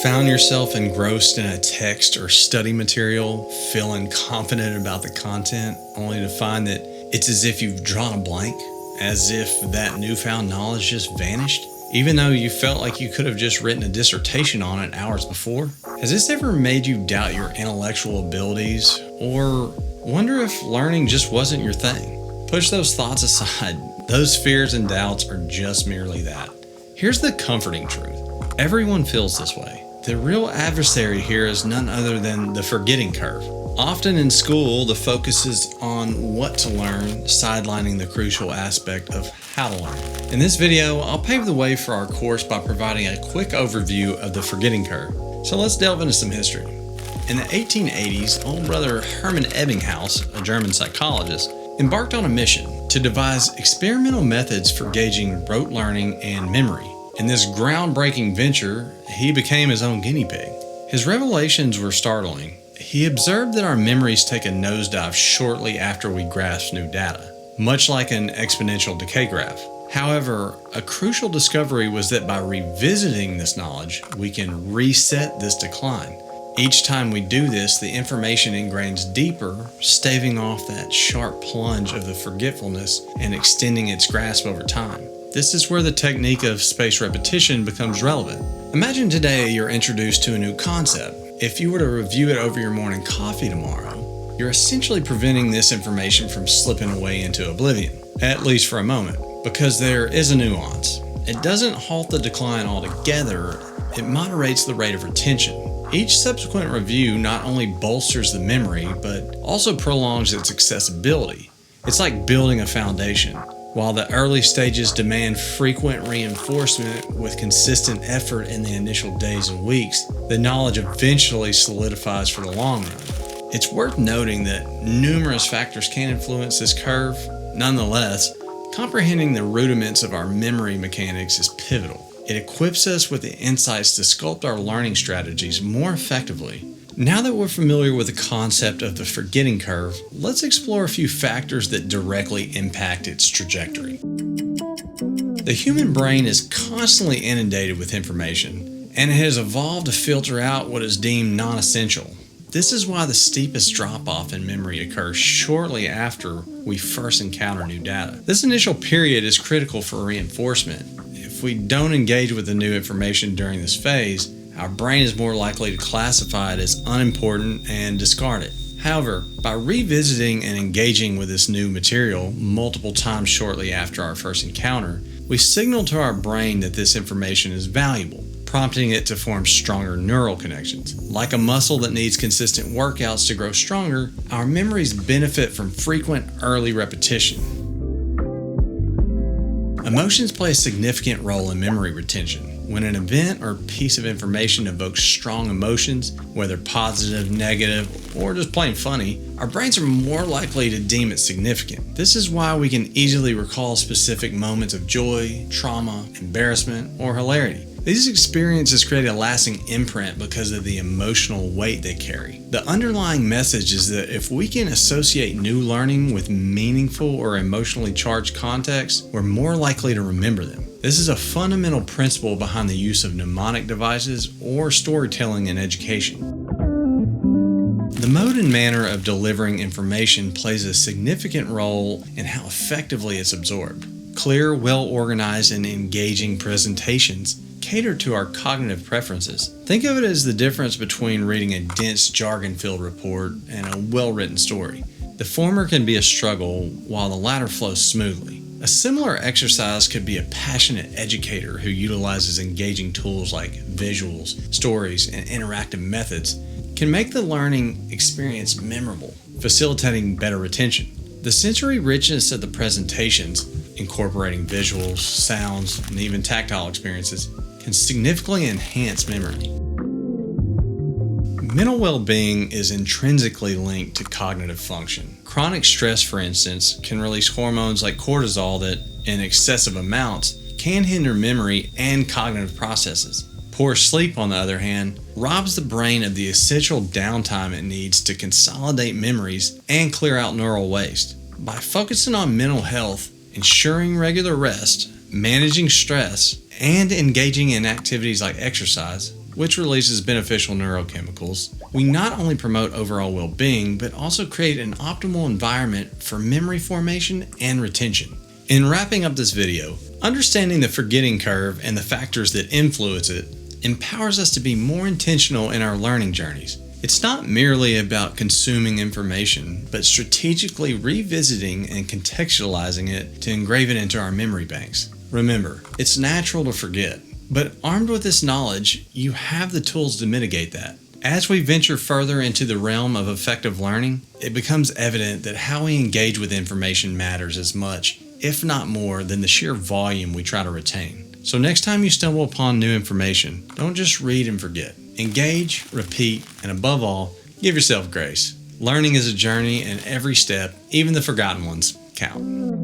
found yourself engrossed in a text or study material, feeling confident about the content, only to find that it's as if you've drawn a blank, as if that newfound knowledge just vanished, even though you felt like you could have just written a dissertation on it hours before? Has this ever made you doubt your intellectual abilities, or wonder if learning just wasn't your thing? Push those thoughts aside. Those fears and doubts are just merely that. Here's the comforting truth. Everyone feels this way. The real adversary here is none other than the forgetting curve. Often in school, the focus is on what to learn, sidelining the crucial aspect of how to learn. In this video, I'll pave the way for our course by providing a quick overview of the forgetting curve. So let's delve into some history. In the 1880s, old brother Hermann Ebbinghaus, a German psychologist, embarked on a mission to devise experimental methods for gauging rote learning and memory. In this groundbreaking venture, he became his own guinea pig. His revelations were startling. He observed that our memories take a nosedive shortly after we grasp new data, much like an exponential decay graph. However, a crucial discovery was that by revisiting this knowledge, we can reset this decline. Each time we do this, the information ingrains deeper, staving off that sharp plunge of the forgetfulness and extending its grasp over time. This is where the technique of spaced repetition becomes relevant. Imagine today you're introduced to a new concept. If you were to review it over your morning coffee tomorrow, you're essentially preventing this information from slipping away into oblivion, at least for a moment, because there is a nuance. It doesn't halt the decline altogether, it moderates the rate of retention. Each subsequent review not only bolsters the memory, but also prolongs its accessibility. It's like building a foundation. While the early stages demand frequent reinforcement with consistent effort in the initial days and weeks, the knowledge eventually solidifies for the long run. It's worth noting that numerous factors can influence this curve. Nonetheless, comprehending the rudiments of our memory mechanics is pivotal. It equips us with the insights to sculpt our learning strategies more effectively. Now that we're familiar with the concept of the forgetting curve, let's explore a few factors that directly impact its trajectory. The human brain is constantly inundated with information, and it has evolved to filter out what is deemed non-essential. This is why the steepest drop-off in memory occurs shortly after we first encounter new data. This initial period is critical for reinforcement. If we don't engage with the new information during this phase, our brain is more likely to classify it as unimportant and discard it. However, by revisiting and engaging with this new material multiple times shortly after our first encounter, we signal to our brain that this information is valuable, prompting it to form stronger neural connections. Like a muscle that needs consistent workouts to grow stronger, our memories benefit from frequent early repetition. Emotions play a significant role in memory retention. When an event or piece of information evokes strong emotions, whether positive, negative, or just plain funny, our brains are more likely to deem it significant. This is why we can easily recall specific moments of joy, trauma, embarrassment, or hilarity. These experiences create a lasting imprint because of the emotional weight they carry. The underlying message is that if we can associate new learning with meaningful or emotionally charged contexts, we're more likely to remember them. This is a fundamental principle behind the use of mnemonic devices or storytelling in education. The mode and manner of delivering information plays a significant role in how effectively it's absorbed. Clear, well-organized, and engaging presentations cater to our cognitive preferences. Think of it as the difference between reading a dense, jargon-filled report and a well-written story. The former can be a struggle, while the latter flows smoothly. A similar exercise could be a passionate educator who utilizes engaging tools like visuals, stories, and interactive methods can make the learning experience memorable, facilitating better retention. The sensory richness of the presentations, incorporating visuals, sounds, and even tactile experiences, can significantly enhance memory. Mental well-being is intrinsically linked to cognitive function. Chronic stress, for instance, can release hormones like cortisol that, in excessive amounts, can hinder memory and cognitive processes. Poor sleep, on the other hand, robs the brain of the essential downtime it needs to consolidate memories and clear out neural waste. By focusing on mental health, ensuring regular rest, managing stress, and engaging in activities like exercise, which releases beneficial neurochemicals, we not only promote overall well-being, but also create an optimal environment for memory formation and retention. In wrapping up this video, understanding the forgetting curve and the factors that influence it empowers us to be more intentional in our learning journeys. It's not merely about consuming information, but strategically revisiting and contextualizing it to engrave it into our memory banks. Remember, it's natural to forget, but armed with this knowledge, you have the tools to mitigate that. As we venture further into the realm of effective learning, it becomes evident that how we engage with information matters as much, if not more, than the sheer volume we try to retain. So next time you stumble upon new information, don't just read and forget. Engage, repeat, and above all, give yourself grace. Learning is a journey, and every step, even the forgotten ones, count.